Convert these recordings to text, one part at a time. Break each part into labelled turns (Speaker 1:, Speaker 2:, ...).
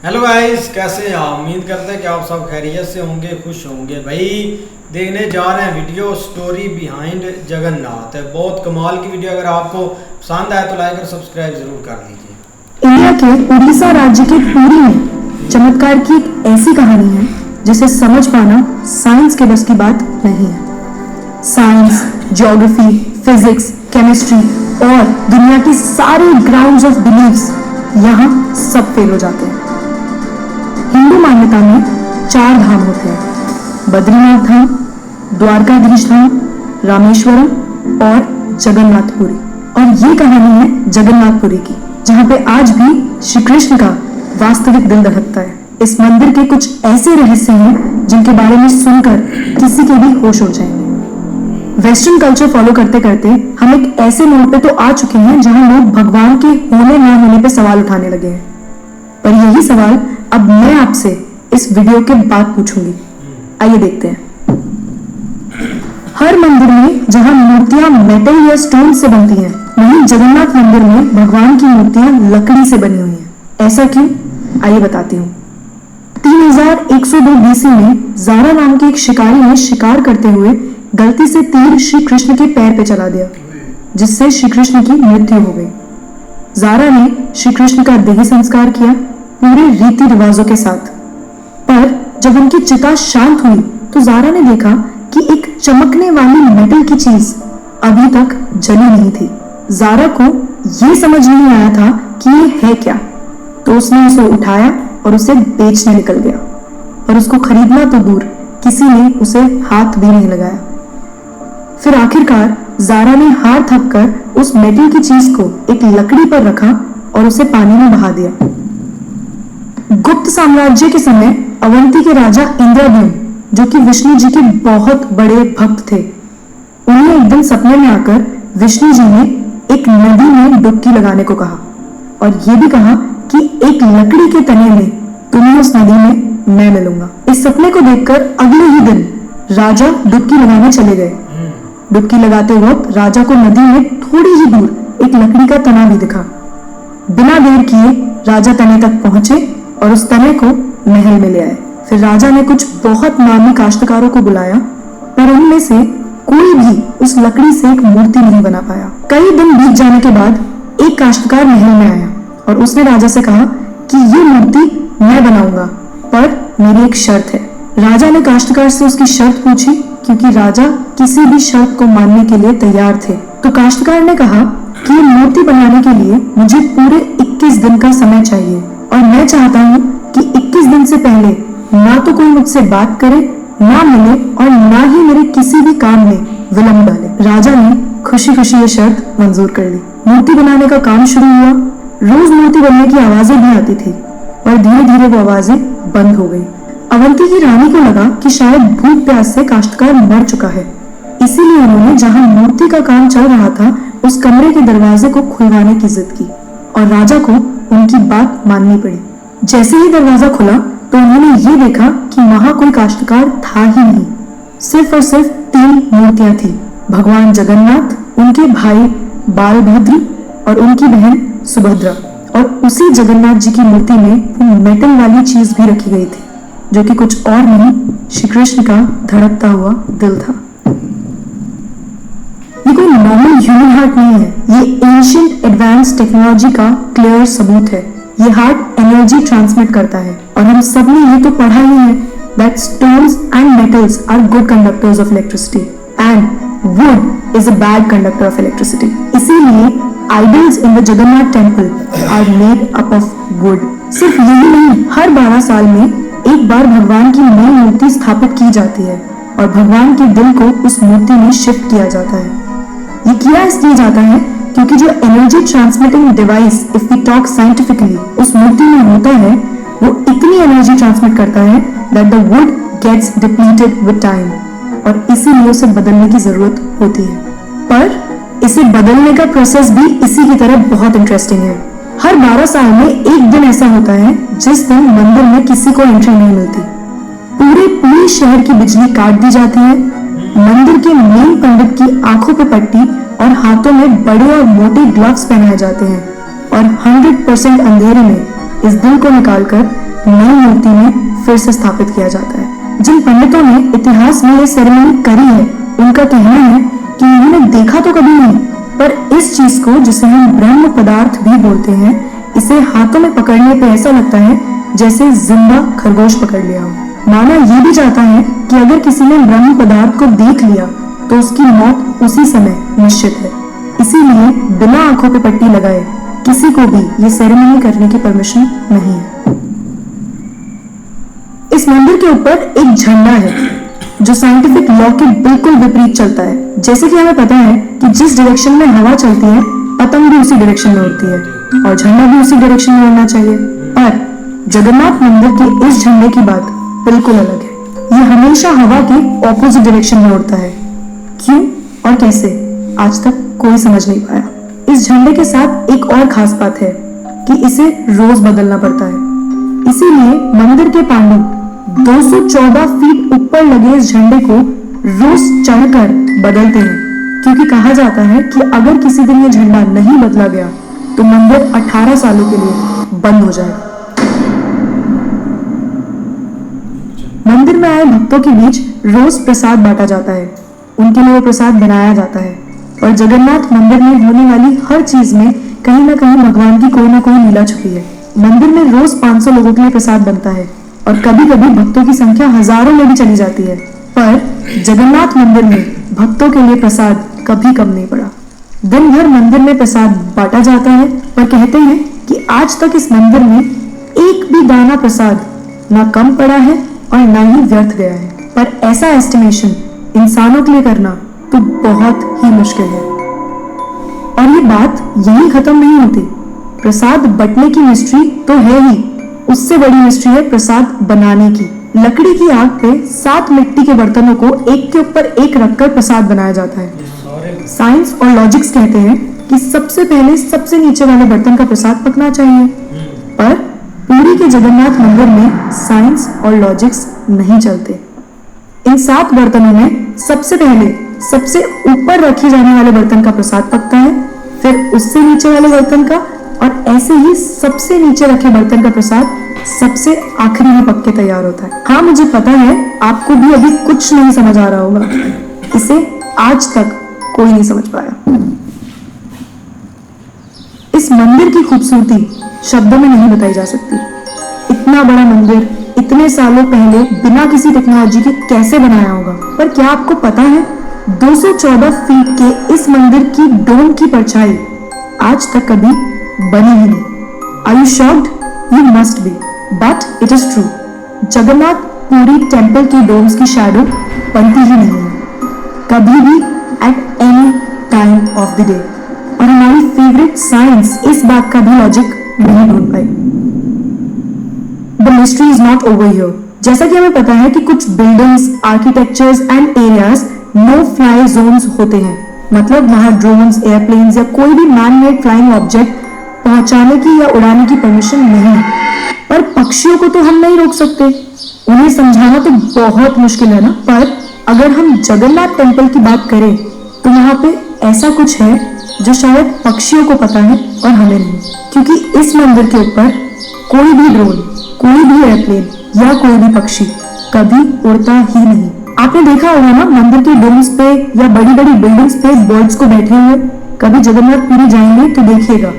Speaker 1: Hello guys, कैसे हैं आप? उम्मीद करते हैं कि आप सब खैरियत से होंगे, खुश होंगे। भाई देखने जा रहे हैं वीडियो स्टोरी बिहाइंड जगन्नाथ है। बहुत कमाल की वीडियो। अगर आपको पसंद आए तो लाइक और सब्सक्राइब जरूर कर लीजिए।
Speaker 2: इंडिया के उड़ीसा राज्य के पुरी में चमत्कार की एक ऐसी कहानी है जिसे समझ पाना साइंस के बस की बात नहीं है। साइंस, ज्योग्राफी, फिजिक्स, केमिस्ट्री और दुनिया की सारी ग्राउंड्स ऑफ बिलीव्स यहाँ सब फेल हो जाते हैं। हिंदू मान्यता में 4 धाम होते हैं: बद्रीनाथ धाम, द्वारकाधीश धाम, रामेश्वरम और जगन्नाथपुरी। और ये कहानी है जगन्नाथपुरी की, जहाँ पे आज भी श्री कृष्ण का वास्तविक दिल धड़कता है। इस मंदिर के कुछ ऐसे रहस्य हैं जिनके बारे में सुनकर किसी के भी होश उड़ जाएंगे। वेस्टर्न कल्चर फॉलो करते करते हम एक ऐसे मोड़ पे तो आ चुके हैं जहां लोग भगवान के होने ना होने पे सवाल उठाने लगे हैं। पर यही सवाल अब मैं आपसे इस वीडियो के बाद पूछूंगी। आइए देखते हैं। हर मंदिर में जहां मूर्तियां मेटल या स्टोन से बनती हैं, वहीं जगन्नाथ मंदिर में भगवान की मूर्तियां लकड़ी से बनी हुई हैं। ऐसा क्यों? आइए बताती हूँ। 3102 BC में जारा नाम के एक शिकारी ने शिकार करते हुए गलती से तीर श्री कृष्ण के पैर पे चला दिया, जिससे श्री कृष्ण की मृत्यु हो गई। जारा ने श्री कृष्ण का देह संस्कार किया पूरे रीति रिवाजों के साथ। पर जब उनकी चिता शांत हुई तो जारा ने देखा कि एक चमकने वाली मेटल की चीज अभी तक जली नहीं थी। जारा को यह समझ नहीं आया था कि ये है क्या, तो उसने उसे उठाया और उसे बेचने निकल गया। और उसको खरीदना तो दूर, किसी ने उसे हाथ भी नहीं लगाया। फिर आखिरकार जारा ने हार थक कर उस मेटल की चीज को एक लकड़ी पर रखा और उसे पानी में बहा दिया। गुप्त साम्राज्य के समय अवंती के राजा इंद्रद्युम्न, जो कि विष्णु जी के बहुत बड़े भक्त थे, उन्हें एक दिन सपने में आकर विष्णु जी ने एक नदी में डुबकी लगाने को कहा और यह भी कहा कि एक लकड़ी के तने में तुम्हें उस नदी में मैं मिलूंगा। इस सपने को देखकर अगले ही दिन राजा डुबकी लगाने चले गए। डुबकी लगाते वक्त राजा को नदी में थोड़ी ही दूर एक लकड़ी का तना भी दिखा। बिना देर किए राजा तने तक पहुंचे और उस तने को महल में ले आए। फिर राजा ने कुछ बहुत नामी काश्तकारों को बुलाया, पर उनमें से कोई भी उस लकड़ी से एक मूर्ति नहीं बना पाया। कई दिन बीत जाने के बाद एक काश्तकार महल में आया और उसने राजा से कहा कि ये मूर्ति मैं बनाऊंगा, पर मेरी एक शर्त है। राजा ने काश्तकार से उसकी शर्त पूछी, क्योंकि राजा किसी भी शर्त को मानने के लिए तैयार थे। तो काश्तकार ने कहा कि ये मूर्ति बनाने के लिए मुझे पूरे 21 दिन का समय चाहिए और मैं चाहता हूँ कि 21 दिन से पहले ना तो कोई मुझसे बात करे, ना मिले और ना ही मेरे किसी भी काम में विलंब डाले। राजा ने खुशी खुशी ये शर्त मंजूर कर ली। मूर्ति बनाने का काम शुरू हुआ। रोज मूर्ति बनने की आवाजें भी आती थी, पर धीरे धीरे वो आवाजें बंद हो गई। अवंती की रानी को लगा कि शायद भूख प्यास से काश्तकार मर चुका है, इसीलिए उन्होंने जहां मूर्ति का काम चल रहा था उस कमरे के दरवाजे को खुलवाने की जिद की और राजा को उनकी बात माननी पड़ी। जैसे ही दरवाजा खुला तो उन्होंने ये देखा कि वहां कोई काश्तकार था ही नहीं। सिर्फ और सिर्फ 3 मूर्तियां थी: भगवान जगन्नाथ, उनके भाई बालभद्र और उनकी बहन सुभद्रा। और उसी जगन्नाथ जी की मूर्ति में वो मेटल वाली चीज भी रखी गई थी, जो कि कुछ और नहीं, श्री कृष्ण का धड़कता हुआ दिल था। ये कोई नॉर्मल ह्यूमन हार्ट नहीं है, ये एंशिएंट एडवांस टेक्नोलॉजी का क्लियर सबूत है। ये हार्ट एनर्जी ट्रांसमिट करता है और हम सब ने ये तो पढ़ा ही है that stones and metals are good conductors of electricity and wood is a bad conductor of electricity. इसीलिए idols in the Jagannath temple are made up of wood. सिर्फ यही नहीं, हर 12 साल में एक बार भगवान की नई मूर्ति स्थापित की जाती है और भगवान के दिल को उस मूर्ति में शिफ्ट किया जाता है। ये किया इसलिए जाता है क्योंकि जो energy transmitting device, if we talk scientifically, उस मूर्ति में होता है, वो इतनी एनर्जी ट्रांसमिट करता है that the wood gets depleted with time और इसीलिए उसे बदलने की जरूरत होती है। पर इसे बदलने का प्रोसेस भी इसी की तरह बहुत इंटरेस्टिंग है। हर 12 साल में एक दिन ऐसा होता है जिस दिन मंदिर में किसी को एंट्री नहीं मिलती। पूरे शहर की बिजली काट दी जाती है। मंदिर के मेन पंडित की आंखों पे पट्टी और हाथों में बड़े और मोटे ग्लव्स पहनाए जाते हैं और 100% अंधेरे में इस दिन को निकालकर नई मूर्ति में फिर से स्थापित किया जाता है। जिन पंडितों ने इतिहास में यह सेरेमनी करी है, उनका कहना है कि उन्होंने देखा तो कभी नहीं, पर इस चीज को, जिसे हम ब्रह्म पदार्थ भी बोलते हैं, इसे हाथों में पकड़ने पे ऐसा लगता है जैसे जिंदा खरगोश पकड़ लिया हो। माना यह भी जाता है कि अगर किसी ने ब्रह्म पदार्थ को देख लिया तो उसकी मौत उसी समय निश्चित है। इसीलिए बिना आंखों पे पट्टी लगाए किसी को भी ये सेरेमनी करने की परमिशन नहीं है। इस मंदिर के ऊपर एक झंडा है जो साइंटिफिक लॉ के बिल्कुल विपरीत चलता है। जैसे कि हमें पता है कि जिस डायरेक्शन में हवा चलती है, पतंग भी उसी डायरेक्शन में उड़ती है और झंडा भी उसी डायरेक्शन में उड़ना चाहिए। पर जगन्नाथ मंदिर के इस झंडे की बात बिल्कुल अलग है। ये हमेशा हवा के ऑपोजिट डायरेक्शन में उड़ता है। क्यों और कैसे, आज तक कोई समझ नहीं पाया। इस झंडे के साथ एक और खास बात है कि इसे रोज बदलना पड़ता है। इसीलिए मंदिर के पांडु 214 फीट ऊपर लगे इस झंडे को रोज चढ़कर बदलते हैं, क्योंकि कहा जाता है कि अगर किसी दिन ये झंडा नहीं बदला गया तो मंदिर 18 सालों के लिए बंद हो जाएगा। मंदिर में आए भक्तों के बीच रोज प्रसाद बांटा जाता है, उनके लिए वो प्रसाद बनाया जाता है। और जगन्नाथ मंदिर में होने वाली हर चीज में कहीं ना कहीं भगवान की कोई ना कोई लीला छुपी है। मंदिर में रोज 500 लोगों के लिए प्रसाद बनता है और कभी कभी भक्तों की संख्या हजारों में भी चली जाती है। पर जगन्नाथ मंदिर में भक्तों के लिए प्रसाद कभी कम नहीं पड़ा। दिन भर मंदिर में प्रसाद बांटा जाता है, पर कहते हैं कि आज तक इस मंदिर में एक भी दाना प्रसाद ना कम पड़ा है और ना ही व्यर्थ गया है। पर ऐसा एस्टिमेशन इंसानों के लिए करना तो बहुत ही मुश्किल है। और ये बात यही खत्म नहीं होती। प्रसाद बंटने की मिस्ट्री तो है ही, उससे बड़ी मिस्ट्री है प्रसाद बनाने की। लकड़ी की आग पे 7 मिट्टी के बर्तनों को एक के ऊपर एक रखकर प्रसाद बनाया जाता है। साइंस और लॉजिक्स कहते हैं कि सबसे पहले सबसे नीचे वाले बर्तन का प्रसाद पकना चाहिए, पर पुरी के जगन्नाथ मंदिर में साइंस और लॉजिक्स नहीं चलते। इन 7 बर्तनों में सबसे पहले सबसे ऊपर रखे जाने वाले बर्तन का प्रसाद पकता है, फिर उससे नीचे वाले बर्तन का, और ऐसे ही सबसे नीचे रखे बर्तन का प्रसाद सबसे आखिरी में पक के तैयार होता है। हाँ, मुझे पता है आपको भी अभी कुछ नहीं समझ आ रहा होगा। इसे आज तक कोई नहीं समझ पाया। इस मंदिर की खूबसूरती शब्दों में नहीं बताई जा सकती। इतना बड़ा मंदिर इतने सालों पहले बिना किसी टेक्नोलॉजी के कैसे बनाया होगा। पर क्या आपको पता है 214 फीट के इस मंदिर की डोम की परछाई आज तक कभी बनी ही नहीं। Are you shocked? You must be, but it is true. Jagannath Puri temple की डोम्स की शैडो बनती ही नहीं है कभी भी at any time of the day। और हमारी फेवरेट साइंस इस बात का भी लॉजिक नहीं ढूंढ पाई। The mystery is not over here। जैसा कि हमें पता है कि कुछ buildings, architectures and areas no fly zones होते हैं, मतलब वहां ड्रोन्स, एयरप्लेन्स या कोई भी मैन मेड फ्लाइंग ऑब्जेक्ट पहुंचाने की या उड़ाने की परमिशन नहीं है। पर पक्षियों को तो हम नहीं रोक सकते, उन्हें समझाना तो बहुत मुश्किल है ना। पर अगर हम जगन्नाथ टेम्पल की बात करें तो यहाँ पे ऐसा कुछ है जो शायद पक्षियों को पता है और हमें नहीं, क्योंकि इस मंदिर के ऊपर कोई भी ड्रोन, कोई भी एयरप्लेन या कोई भी पक्षी कभी उड़ता ही नहीं। आपने देखा होगा ना मंदिर के डोम्स पे या बड़ी बड़ी बिल्डिंग्स पे बर्ड्स को बैठे हुए। कभी जगन्नाथपुरी जाएंगे तो देखिएगा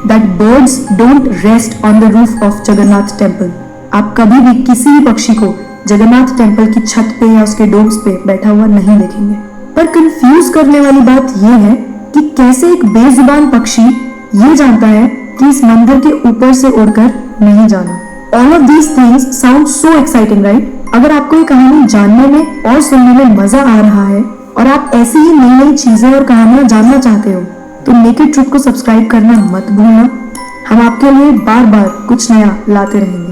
Speaker 2: that birds don't rest on the roof of Jagannath temple. आप कभी भी किसी भी पक्षी को जगन्नाथ टेम्पल की छत पे या उसके डोम्स पे बैठा हुआ नहीं देखेंगे। पर कंफ्यूज करने वाली बात यह है कि कैसे एक बेजुबान पक्षी ये जानता है कि इस मंदिर के ऊपर से उड़कर नहीं जाना। All of these things sound so exciting, right? अगर आपको ये कहानी जानने में और सुनने में मजा आ रहा है और आप ऐसी ही नई नई चीजें और कहानियां जानना चाहते हो तो नेकेड ट्रुथ को सब्सक्राइब करना मत भूलना। हम आपके लिए बार बार कुछ नया लाते रहेंगे।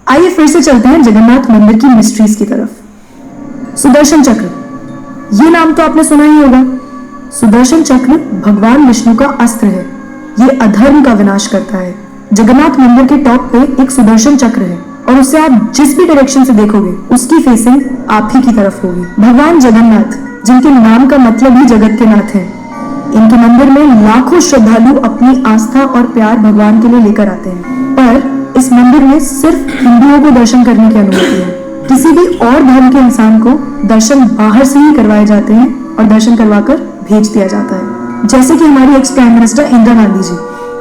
Speaker 2: आइए फिर से चलते हैं जगन्नाथ मंदिर की मिस्ट्रीज की तरफ। सुदर्शन चक्र, ये नाम तो आपने सुना ही होगा। सुदर्शन चक्र भगवान विष्णु का अस्त्र है। ये अधर्म का विनाश करता है। जगन्नाथ मंदिर के टॉप पे एक सुदर्शन चक्र है और उसे आप जिस भी डायरेक्शन से देखोगे उसकी फेसिंग आप ही की तरफ होगी। भगवान जगन्नाथ, जिनके नाम का मतलब ही जगत के नाथ है, इनके मंदिर में लाखों श्रद्धालु अपनी आस्था और प्यार भगवान के लिए लेकर आते हैं, पर इस मंदिर में सिर्फ हिंदुओं को दर्शन करने की अनुमति है। किसी भी और धर्म के इंसान को दर्शन बाहर से ही करवाए जाते हैं और दर्शन करवाकर भेज दिया जाता है। जैसे कि हमारी ex prime minister Indira Gandhi ji,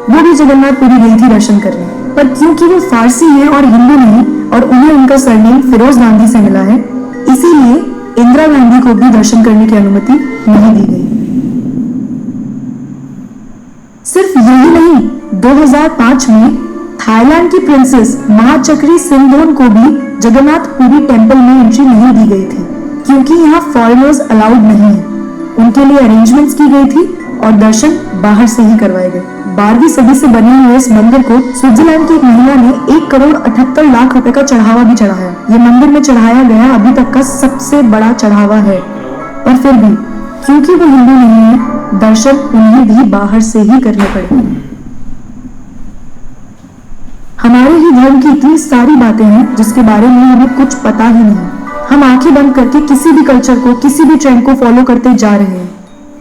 Speaker 2: वो भी जगन्नाथपुरी गई थी दर्शन करने, पर क्योंकि वो फारसी हैं और हिंदू नहीं और उन्हें उनका सरनेम फिरोज गांधी से मिला है, इसीलिए इंदिरा गांधी को भी दर्शन करने की अनुमति नहीं दी गई। सिर्फ यही नहीं, 2005 में थाईलैंड की प्रिंसेस महाचक्री सिंधोन को भी जगन्नाथपुरी टेंपल में एंट्री नहीं दी गई थी, क्योंकि यहाँ फॉरेनर्स अलाउड नहीं है। उनके लिए अरेंजमेंट्स की गई थी और दर्शन बाहर से ही करवाए गए। 12वीं सदी से बने हुए इस मंदिर को स्विट्जरलैंड की एक महिला ने 1,78,00,000 रुपए का चढ़ावा भी चढ़ाया। ये मंदिर में चढ़ाया गया अभी तक का सबसे बड़ा चढ़ावा है। और फिर भी क्योंकि वो हिंदू नहीं है, दर्शन उन्हें भी बाहर से ही करने पड़े। हमारे ही धर्म की इतनी सारी बातें हैं जिसके बारे में हमें कुछ पता ही नहीं। हम आंखें बंद करके किसी भी कल्चर को, किसी भी ट्रेंड को फॉलो करते जा रहे हैं।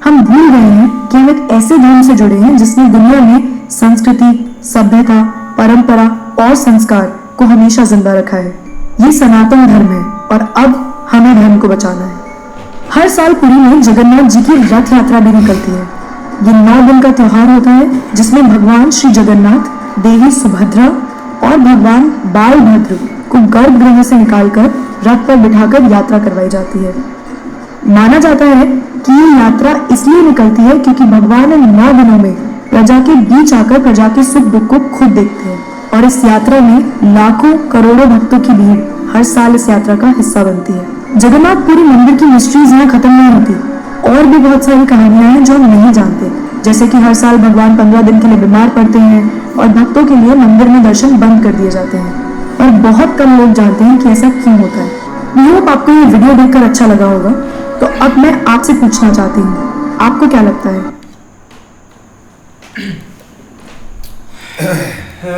Speaker 2: हम भूल गए हैं कि हम एक ऐसे धर्म से जुड़े हैं जिसने दुनिया में संस्कृति, सभ्यता, परंपरा और संस्कार को हमेशा जिंदा रखा है। ये सनातन धर्म है और अब हमें धर्म को बचाना है। हर साल पुरी में जगन्नाथ जी की रथ यात्रा भी निकलती है। ये 9 दिन का त्योहार होता है जिसमें भगवान श्री जगन्नाथ, देवी सुभद्रा और भगवान बालभद्र को गर्भगृह से निकालकर रथ पर बिठाकर यात्रा करवाई जाती है। माना जाता है कि ये यात्रा इसलिए निकलती है क्योंकि भगवान इन 9 दिनों में प्रजा के बीच आकर प्रजा के सुख दुख को खुद देखते हैं और इस यात्रा में लाखों करोड़ों भक्तों की भीड़ हर साल इस यात्रा का हिस्सा बनती है। जगन्नाथपुरी मंदिर की मिस्ट्रीज यहाँ खत्म नहीं होती और भी बहुत सारी कहानियां हैं जो हम नहीं जानते, जैसे कि हर साल भगवान 15 दिन के लिए बीमार पड़ते हैं और भक्तों के लिए मंदिर में दर्शन बंद कर दिए जाते हैं, और बहुत कम लोग जानते हैं कि ऐसा क्यों होता है। आई होप आपको ये वीडियो देखकर अच्छा लगा होगा। तो अब मैं आपसे पूछना चाहती हूँ, आपको क्या लगता है?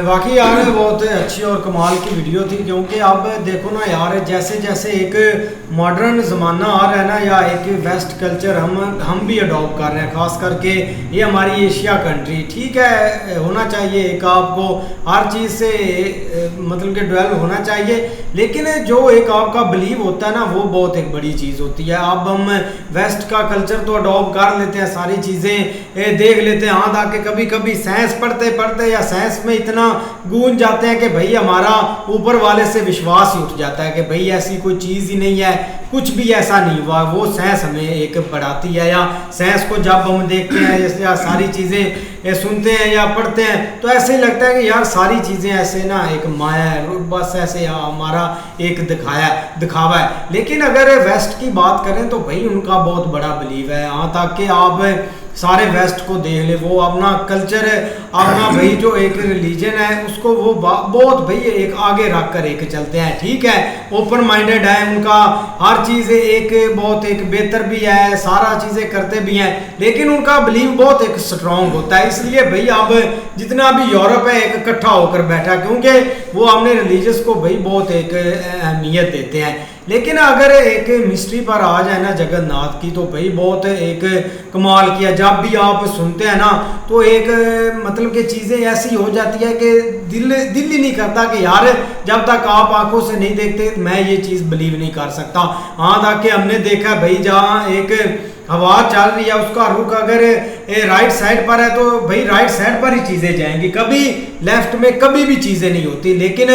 Speaker 1: वाकई यार बहुत अच्छी और कमाल की वीडियो थी, क्योंकि अब देखो ना यार, जैसे जैसे एक मॉडर्न ज़माना आ रहा है ना, या एक वेस्ट कल्चर हम भी अडॉप्ट कर रहे हैं, ख़ास करके ये हमारी एशिया कंट्री। ठीक है, होना चाहिए एक आपको हर चीज़ से मतलब कि डेवलप होना चाहिए, लेकिन जो एक आपका बिलीव होता है ना, वो बहुत एक बड़ी चीज़ होती है। अब हम वेस्ट का कल्चर तो अडॉप्ट कर लेते हैं, सारी चीज़ें देख लेते हैं, हाथ आके कभी कभी साइंस पढ़ते पढ़ते या साइंस में इतना गूंज जाते हैं कि भाई हमारा ऊपर वाले से विश्वास ही उठ जाता है कि भाई ऐसी कोई चीज़ ही नहीं है, कुछ भी ऐसा नहीं हुआ। वो साइंस हमें एक बढ़ाती है, या साइंस को जब हम देखते हैं जैसे या सारी चीज़ें सुनते हैं या पढ़ते हैं, तो ऐसे ही लगता है कि यार सारी चीज़ें ऐसे ना एक माया है, बस ऐसे हमारा एक दिखावा है। लेकिन अगर वेस्ट की बात करें तो भाई उनका बहुत बड़ा बिलीव है, यहाँ तक कि आप सारे वेस्ट को देख ले, वो अपना कल्चर अपना भाई जो एक रिलीजन है उसको वो बहुत भाई एक आगे रख कर एक चलते हैं। ठीक है, ओपन माइंडेड है, उनका हर चीज़ एक बहुत एक बेहतर भी है, सारा चीज़ें करते भी हैं, लेकिन उनका बिलीव बहुत एक स्ट्रॉन्ग होता है। इसलिए भाई अब जितना भी यूरोप है एक इकट्ठा होकर बैठा, क्योंकि वो अपने रिलीजियस को भाई बहुत एक अहमियत देते हैं। लेकिन अगर एक मिस्ट्री पर आ जाए ना जगन्नाथ की, तो भाई बहुत एक कमाल किया। जब भी आप सुनते हैं ना तो एक मतलब कि चीज़ें ऐसी हो जाती है कि दिल ही नहीं करता कि यार जब तक आप आंखों से नहीं देखते मैं ये चीज़ बिलीव नहीं कर सकता। हाँ ताकि हमने देखा भाई जहाँ एक हवा चल रही है उसका रुख अगर राइट साइड पर है तो भाई राइट साइड पर ही चीज़ें जाएंगी, कभी लेफ्ट में कभी भी चीज़ें नहीं होती। लेकिन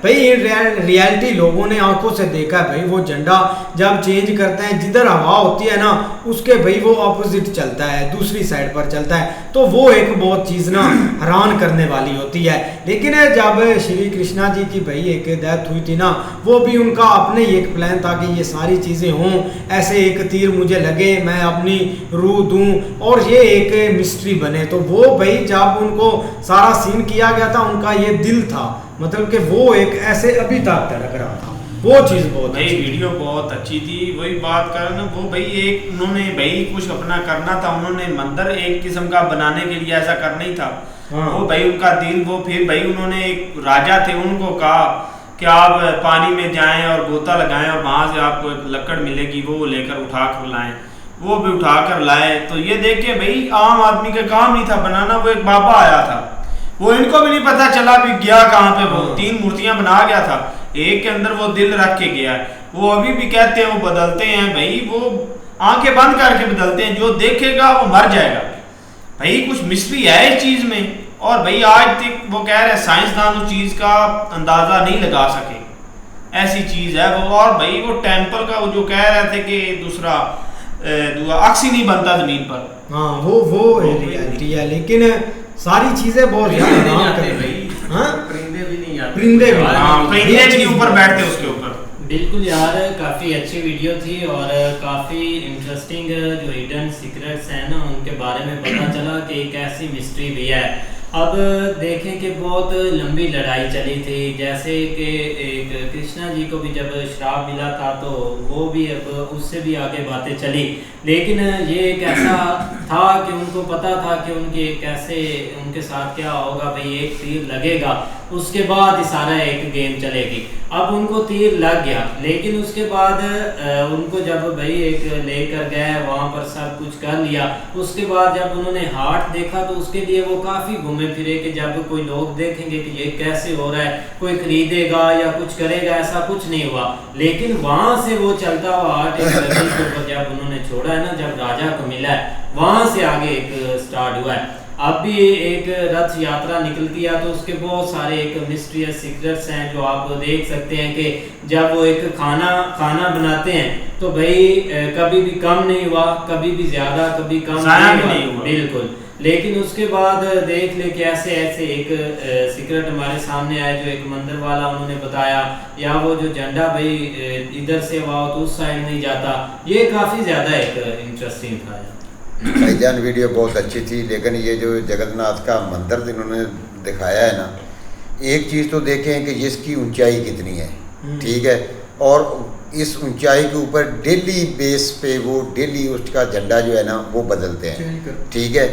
Speaker 1: भाई रियलिटी लोगों ने आंखों से देखा है, भाई वो झंडा जब चेंज करते हैं जिधर हवा होती है ना उसके भाई वो ऑपोजिट चलता है, दूसरी साइड पर चलता है, तो वो एक बहुत चीज़ ना हैरान करने वाली होती है। लेकिन जब श्री कृष्णा जी की भाई एक डेथ हुई थी ना, वो भी उनका अपने ही एक प्लान था कि ये सारी चीज़ें हों, ऐसे एक तीर मुझे लगे मैं अपनी रूह दूं और ये एक मिस्ट्री बने। तो वो भाई जब उनको सारा सीन किया गया था, उनका ये दिल था, मतलब कि वो एक ऐसे अभी तक धड़क रहा था, वो चीज़ बहुत
Speaker 3: भाई वीडियो बहुत अच्छी थी। वही बात कर ना, वो भाई एक उन्होंने भाई कुछ अपना करना था, उन्होंने मंदिर एक किस्म का बनाने के लिए ऐसा करना ही था। हाँ। वो भाई उनका दिल, वो फिर भाई उन्होंने एक राजा थे उनको कहा कि आप पानी में जाएं और गोता लगाएं और वहाँ से आपको एक लकड़ मिलेगी वो लेकर उठा कर लाएं। वो भी उठा कर लाए। तो ये देख के भाई आम आदमी का काम नहीं था बनाना, वो एक बाबा आया था, वो इनको भी नहीं पता चला भी गया कहाँ पे, वो 3 मूर्तियां बना गया था, एक के अंदर वो दिल रख के गया है। वो अभी भी कहते हैं वो बदलते हैं भाई, वो आंखें बंद करके बदलते हैं, जो देखेगा वो मर जाएगा भाई। कुछ मिस्ट्री है इस चीज में, और भाई आज तक वो कह रहे हैं साइंसदान उस चीज का अंदाजा नहीं लगा सके, ऐसी चीज है वो। और भाई वो टेम्पल का वो जो कह रहे थे कि दूसरा अक्स ही नहीं बनता जमीन पर,
Speaker 1: हाँ वो रियलिटी है, लेकिन सारी चीजें बहुत
Speaker 4: नहीं आते भाई,
Speaker 1: हाँ
Speaker 4: परिंदे भी नहीं आते,
Speaker 1: परिंदे भी
Speaker 3: परिंदे भी ऊपर बैठते उसके ऊपर।
Speaker 4: बिल्कुल यार, काफ़ी अच्छी वीडियो थी और काफ़ी इंटरेस्टिंग जो हिडन सीक्रेट्स हैं ना उनके बारे में पता चला कि एक ऐसी मिस्ट्री भी है। अब देखें कि बहुत लंबी लड़ाई चली थी, जैसे कि एक कृष्णा जी को भी जब श्राप मिला था तो वो भी अब उससे भी आगे बातें चली, लेकिन ये एक ऐसा था कि उनको पता था कि उनके कैसे उनके साथ क्या होगा भाई, एक तीर लगेगा उसके बाद सारा एक गेम चलेगी। अब उनको तीर लग गया, लेकिन उसके बाद उनको जब भाई एक लेकर गए वहाँ पर सब कुछ कर लिया, उसके बाद जब उन्होंने हाट देखा तो उसके लिए वो काफ़ी घूमे फिरे कि जब कोई लोग देखेंगे कि ये कैसे हो रहा है, कोई खरीदेगा या कुछ करेगा, ऐसा कुछ नहीं हुआ। लेकिन वहाँ से वो चलता हुआ हाट एक नदी के ऊपर जब उन्होंने छोड़ा है ना, जब राजा को मिला है, वहाँ से आगे एक स्टार्ट हुआ है। अब भी एक रथ यात्रा निकलती है तो उसके बहुत सारे एक मिस्ट्रियस सीक्रेट्स हैं जो आप देख सकते हैं कि जब वो एक खाना बनाते हैं तो भाई कभी भी कम नहीं हुआ, कभी भी ज्यादा, कभी कम नहीं हुआ बिल्कुल। लेकिन उसके बाद देख ले कि ऐसे एक सीक्रेट हमारे सामने आया जो एक मंदिर वाला उन्होंने बताया, या वो जो झंडा भाई इधर से हुआ तो उस साइड नहीं जाता, ये काफ़ी ज़्यादा एक इंटरेस्टिंग था।
Speaker 5: भाईजान वीडियो बहुत अच्छी थी, लेकिन ये जो जगन्नाथ का मंदिर इन्होंने दिखाया है ना, एक चीज़ तो देखें कि इसकी ऊंचाई कितनी है, ठीक है, और इस ऊंचाई के ऊपर डेली बेस पे वो डेली उसका झंडा जो है ना वो बदलते हैं, ठीक है।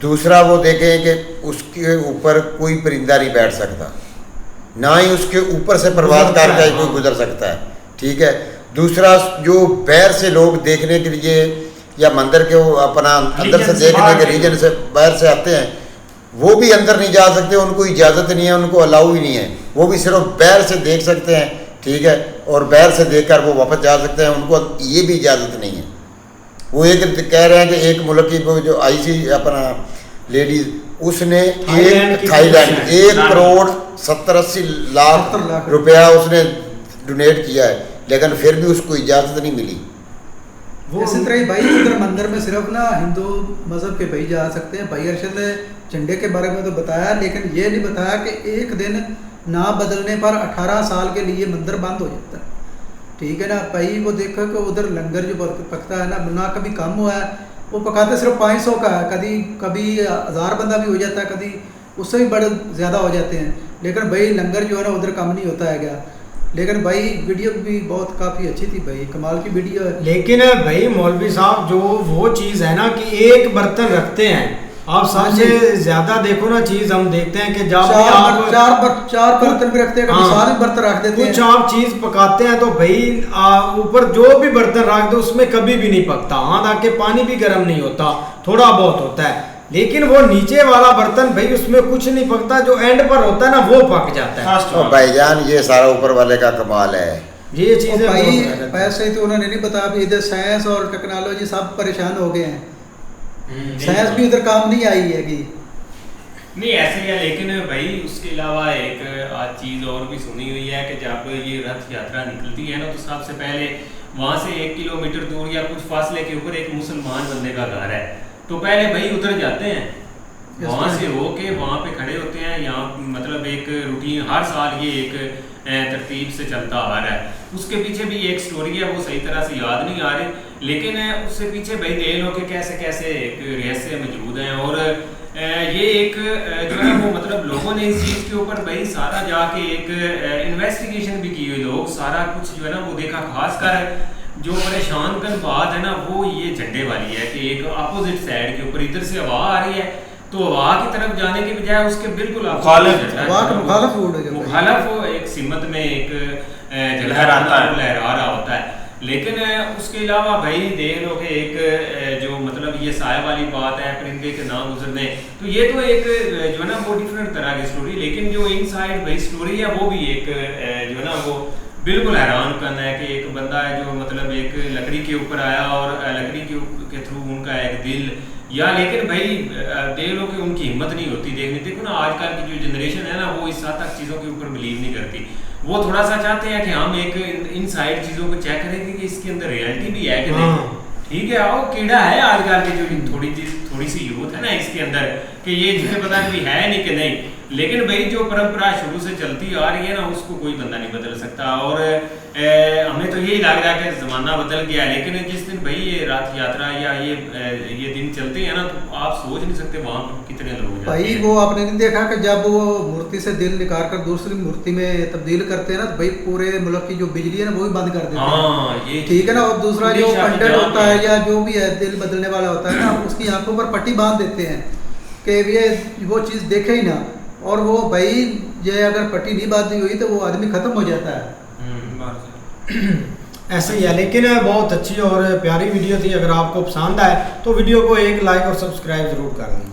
Speaker 5: दूसरा वो देखें कि उसके ऊपर कोई परिंदा नहीं बैठ सकता, ना ही उसके ऊपर से प्रवास करके कोई गुजर सकता है, ठीक है। दूसरा जो बाहर से लोग देखने के लिए या मंदिर के वो अपना अंदर से देखने के रीजन से बाहर से आते हैं, वो भी अंदर नहीं जा सकते, उनको इजाज़त नहीं है, उनको अलाउ ही नहीं है, वो भी सिर्फ बाहर से देख सकते हैं, ठीक है, और बाहर से देखकर वो वापस जा सकते हैं, उनको ये भी इजाज़त नहीं है। वो एक कह रहे हैं कि एक मुल्क की जो आई थी अपना लेडीज, उसने थाईलैंड 1,70,80 लाख रुपया उसने डोनेट किया है, लेकिन फिर भी उसको इजाज़त नहीं मिली।
Speaker 6: इसी तरह भाई उधर मंदिर में सिर्फ ना हिंदू मजहब के भाई जा सकते हैं। भाई अर्शद ने झंडे के बारे में तो बताया, लेकिन ये नहीं बताया कि एक दिन ना बदलने पर 18 साल के लिए मंदिर बंद हो जाता है, ठीक है ना भाई। वो देखो कि उधर लंगर जो पकता है ना कभी कम हुआ है, वो पकाते सिर्फ 500 का है, कभी 1000 बंदा भी हो जाता है, कभी उससे भी बड़े ज़्यादा हो जाते हैं, लेकिन भाई लंगर जो है ना उधर कम नहीं होता है क्या। लेकिन भाई वीडियो भी बहुत काफ़ी अच्छी थी भाई, कमाल की वीडियो है।
Speaker 1: लेकिन भाई मौलवी साहब जो वो चीज़ है ना कि एक बर्तन रखते हैं, आप सबसे ज्यादा देखो ना चीज हम देखते हैं कि जब
Speaker 6: चार बर्तन भी रखते हैं, सारे बर्तन रख देते हैं।
Speaker 1: कुछ आप चीज पकाते हैं तो भाई ऊपर जो भी बर्तन रख दो उसमें कभी भी नहीं पकता, हाथ आके पानी भी गर्म नहीं होता, थोड़ा बहुत होता है, लेकिन वो नीचे वाला बर्तन भाई उसमें कुछ नहीं पकता, जो एंड पर होता है ना वो पक जाता है।
Speaker 5: तो भाईजान ये सारा ऊपर वाले का कमाल है,
Speaker 1: ये चीजें
Speaker 6: भाई पैसे तो उन्होंने नहीं बताया, इधर साइंस और टेक्नोलॉजी सब परेशान हो गए हैं, साइंस भी उधर काम नहीं आई है कि
Speaker 4: नहीं ऐसे ही है। लेकिन भाई उसके अलावा एक आज चीज़ और भी सुनी हुई है कि जब ये रथ यात्रा निकलती है ना तो सबसे पहले वहाँ से 1 किलोमीटर दूर या कुछ फासले के ऊपर एक मुसलमान बंदे का घर है, तो पहले भाई उधर जाते हैं, वहाँ से होके वहाँ पे खड़े होते हैं। यहाँ मतलब एक रूटीन हर साल ये एक तरतीब से चलता आ रहा है। उसके पीछे भी एक स्टोरी है, वो सही तरह से याद नहीं आ रही, लेकिन उससे पीछे भाई देख लो कि कैसे कैसे एक रहस्य मौजूद हैं। और ये एक जो है वो मतलब लोगों ने इस चीज़ के ऊपर भाई सारा जाके एक इन्वेस्टिगेशन भी की हुई, लोग सारा कुछ जो है ना वो देखा। खासकर जो परेशान कर बात है ना वो ये झंडे वाली है कि एक अपोजिट साइड के ऊपर इधर से हवा आ रही है तो हवा की तरफ जाने के बजाय उसके बिल्कुल मुखालफ एक सिमत में एक लहरा रहा होता है।
Speaker 3: लेकिन उसके अलावा भाई देख लो कि एक जो मतलब ये साया वाली बात है, परिंदे के नाम गुजरने, तो ये तो एक जो है ना वो डिफरेंट तरह की स्टोरी, लेकिन जो इनसाइड भाई स्टोरी है वो भी एक जो है ना वो बिल्कुल हैरान करना है कि एक बंदा है जो मतलब एक लकड़ी के ऊपर आया और लकड़ी के थ्रू उनका एक दिल या, लेकिन भाई देख लो कि उनकी हिम्मत नहीं होती देखने। देखो ना आजकल की जो जनरेशन है ना वो इस हद तक चीज़ों के ऊपर बिलीव नहीं करती, वो थोड़ा सा चाहते हैं कि हम एक इनसाइड चीज़ों को चेक करेंगे कि इसके अंदर रियलिटी भी है कि नहीं। ठीक है, आओ कीड़ा है आजकल की जो थोड़ी सी यूथ है ना इसके अंदर कि ये जिसे पता नहीं है नहीं कि नहीं, लेकिन भाई जो परंपरा शुरू से चलती आ रही है ना उसको कोई बंदा नहीं बदल सकता। और हमें तो यही लग रहा है कि ज़माना बदल गया, लेकिन जिस दिन भाई ये रात यात्रा या ये दिन चलते हैं ना तो आप सोच नहीं सकते वहाँ पर कितने लोग जाते
Speaker 6: भाई
Speaker 3: हैं।
Speaker 6: वो आपने नहीं देखा कि जब वो मूर्ति से दिल निकाल कर दूसरी मूर्ति में तब्दील करते हैं ना तो भाई पूरे मुल्क की जो बिजली है ना वो भी बंद कर देते हैं।
Speaker 3: हाँ ये
Speaker 6: ठीक है ना। और दूसरा जो
Speaker 3: उड़ीसा की
Speaker 6: पंडित
Speaker 3: जान
Speaker 6: होता है
Speaker 3: है।
Speaker 6: या जो भी है दिल बदलने वाला होता है ना उसकी आंखों पर पट्टी बांध देते हैं कि ये वो चीज़ देखे ही ना, और वो भाई ये अगर पट्टी नहीं बांधी हुई तो वो आदमी खत्म हो जाता है।
Speaker 1: ऐसे ही है, लेकिन बहुत अच्छी और प्यारी वीडियो थी। अगर आपको पसंद आए तो वीडियो को एक लाइक और सब्सक्राइब जरूर कर दें।